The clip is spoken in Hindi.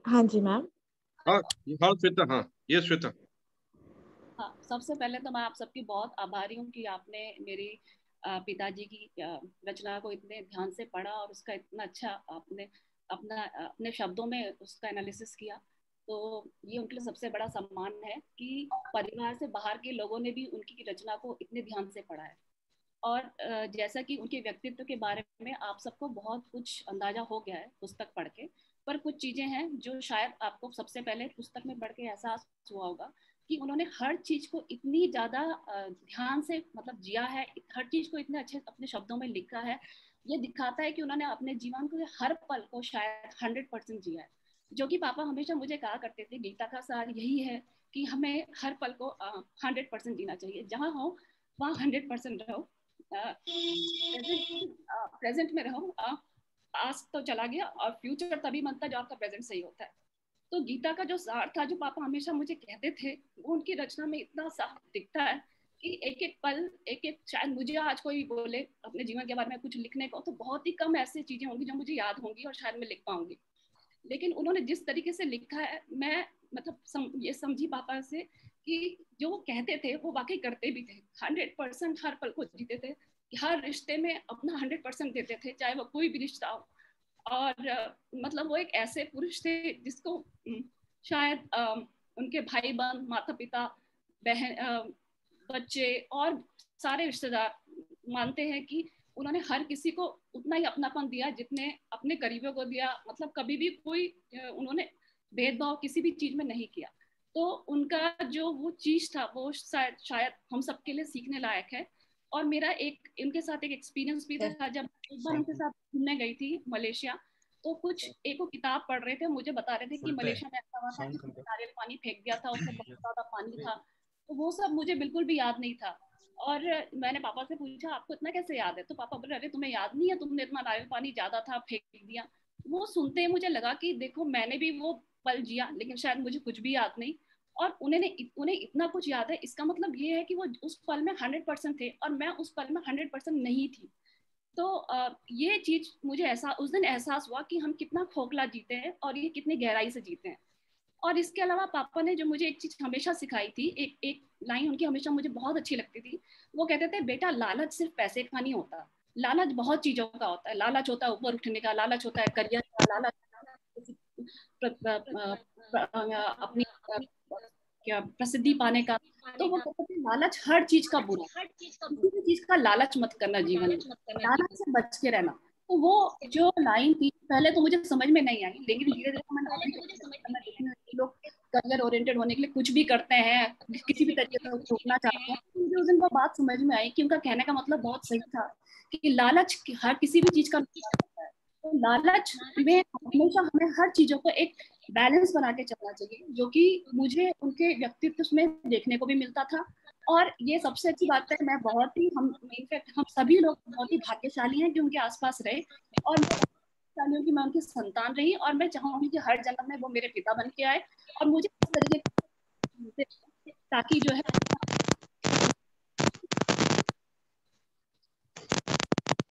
हाँ जी मैम। हाँ हाँ श्वेता, हाँ ये श्वेता। हाँ, सबसे पहले तो मैं आप सबकी बहुत आभारी हूँ कि आपने मेरी पिताजी की रचना को इतने ध्यान से पढ़ा और उसका इतना अच्छा आपने अपने शब्दों में उसका एनालिसिस किया। तो ये उनके लिए सबसे बड़ा सम्मान है कि परिवार से बाहर के लोगों ने भी उनकी रचना को इतने ध्यान से पढ़ा है। और जैसा कि उनके व्यक्तित्व के बारे में आप सबको बहुत कुछ अंदाजा हो गया है पुस्तक पढ़ के, पर कुछ चीज़ें हैं जो शायद आपको सबसे पहले पुस्तक में पढ़ के एहसास हुआ होगा कि उन्होंने हर चीज़ को इतनी ज़्यादा ध्यान से मतलब जिया है, हर चीज़ को इतने अच्छे अपने शब्दों में लिखा है। ये दिखाता है कि उन्होंने अपने जीवन को हर पल को शायद 100% जिया है। जो कि पापा हमेशा मुझे कहा करते थे, गीता का सार यही है कि हमें हर पल को 100% जीना चाहिए, जहाँ हो वहाँ 100% रहो, प्रेजेंट में रहो। पास्ट तो चला गया और फ्यूचर तभी बनता है जब आपका प्रेजेंट सही होता है। तो गीता का जो सार था, जो पापा हमेशा मुझे कहते थे, वो उनकी रचना में इतना साफ दिखता है कि एक एक पल, एक एक, शायद मुझे आज कोई बोले अपने जीवन के बारे में कुछ लिखने को, तो बहुत ही कम ऐसी चीजें होंगी जो मुझे याद होंगी और शायद मैं लिख पाऊंगी। लेकिन उन्होंने जिस तरीके से लिखा है, मैं मतलब ये समझी पापा से कि जो वो कहते थे वो वाकई करते भी थे। 100% हर पल को जीते थे, हर रिश्ते में अपना 100% देते थे, चाहे वो कोई भी रिश्ता हो। और मतलब वो एक ऐसे पुरुष थे जिसको शायद उनके भाई बहन, माता पिता, बहन, बच्चे और सारे रिश्तेदार मानते हैं कि उन्होंने हर किसी को उतना ही अपनापन दिया जितने अपने करीबियों को दिया। मतलब कभी भी कोई उन्होंने भेदभाव किसी भी चीज में नहीं किया। तो उनका जो वो चीज था वो शायद शायद हम सबके लिए सीखने लायक है। और मेरा एक उनके साथ एक एक्सपीरियंस भी था, जब एक बार उनके साथ घूमने गई थी मलेशिया। तो कुछ एक वो किताब पढ़ रहे थे, मुझे बता रहे थे कि मलेशिया में ऐसा हुआ था कि नारियल पानी फेंक दिया था, उसमें बहुत ज्यादा पानी था। तो वो सब मुझे बिल्कुल भी याद नहीं था। और मैंने पापा से पूछा आपको इतना कैसे याद है, तो पापा बोले अरे तुम्हें याद नहीं है, तुमने इतना नारियल पानी ज्यादा था फेंक दिया। वो सुनते ही मुझे लगा कि देखो मैंने भी वो पल जिया, लेकिन शायद मुझे कुछ भी याद नहीं। और उन्हें इतना कुछ याद है, इसका मतलब ये है कि वो उस पल में 100% थे और मैं उस पल में 100% नहीं थी। तो ये चीज मुझे ऐसा उस दिन एहसास हुआ कि हम कितना खोखला जीते हैं और ये कितनी गहराई से जीते हैं। और इसके अलावा पापा ने जो मुझे एक चीज हमेशा सिखाई थी, एक एक लाइन उनकी हमेशा मुझे बहुत अच्छी लगती थी। वो कहते थे बेटा, लालच सिर्फ पैसे का नहीं होता, लालच बहुत चीजों का होता है। लालच होता है ऊपर उठने का, लालच होता है करियर का, लालच अपनी क्या प्रसिद्धि पाने का। तो वो कहते थे लालच हर चीज का बुरा, किसी भी चीज का लालच मत करना जीवन में, लालच से बच के रहना। तो वो जो लाइन थी पहले तो मुझे समझ में नहीं आई, लेकिन धीरे धीरे मैंने लोग करियर ओरिएंटेड होने के लिए कुछ भी करते हैं, किसी भी तरीके से रोकना चाहते हैं। तो मुझे उस दिन वो बात समझ में आई कि उनका कहने का मतलब बहुत सही था कि लालच हर किसी भी चीज का नुकसान होता है। तो लालच में हमेशा हमें हर चीजों को एक बैलेंस बना के चलना चाहिए, जो कि मुझे उनके व्यक्तित्व में देखने को भी मिलता था। और ये सबसे अच्छी बात है, मैं बहुत ही हम इनफैक्ट हम सभी लोग बहुत ही भाग्यशाली हैं जो उनके आसपास रहे। और मैं भाग्यशाली हूँ कि मैं उनकी संतान रही, और मैं चाहूंगी कि हर जन्म में वो मेरे पिता बन के आए और मुझे इस तरीके से, ताकि जो है